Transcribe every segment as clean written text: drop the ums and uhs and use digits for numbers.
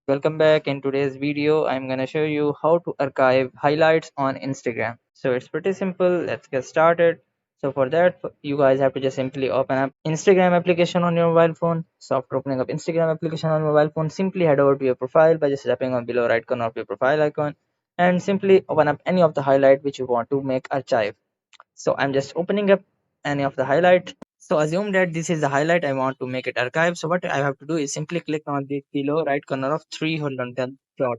Welcome back. In today's video, I'm gonna show you how to archive highlights on Instagram. So it's pretty simple. Let's get started. So for that, you guys have to just simply open up Instagram application on your mobile phone. So after opening up Instagram application on your mobile phone, simply head over to your profile by just tapping on below right corner of your profile icon and simply open up any of the highlight which you want to make archive. So I'm just opening up any of the highlight. So assume that this is the highlight I want to make it archive. So what I have to do is simply click on the below right corner of three horizontal dot.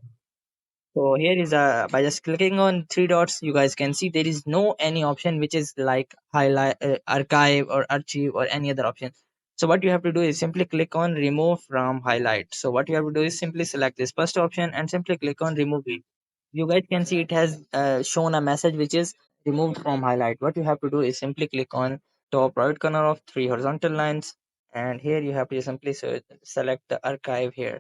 So here is by just clicking on three dots, you guys can see there is no any option which is like highlight, archive or archive or any other option. So what you have to do is simply click on remove from highlight. So what you have to do is simply select this first option and simply click on remove it. You guys can see it has shown a message which is removed from highlight. What you have to do is simply click on top right corner of three horizontal lines, and here you have to simply select the archive here.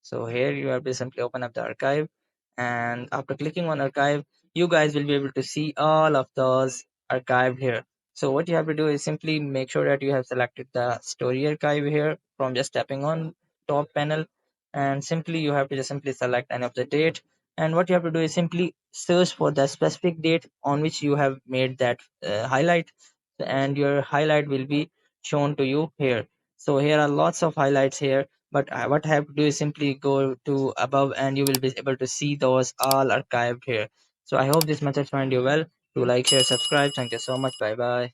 So here you have to simply open up the archive, and after clicking on archive, you guys will be able to see all of those archived here. So what you have to do is simply make sure that you have selected the story archive here from just tapping on top panel, and simply you have to just simply select any of the date, and what you have to do is simply search for the specific date on which you have made that highlight, and your highlight will be shown to you here. So here are lots of highlights here, but what I have to do is simply go to above and you will be able to see those all archived here. So I hope this method find you well. To like, share, subscribe. Thank you so much. Bye bye.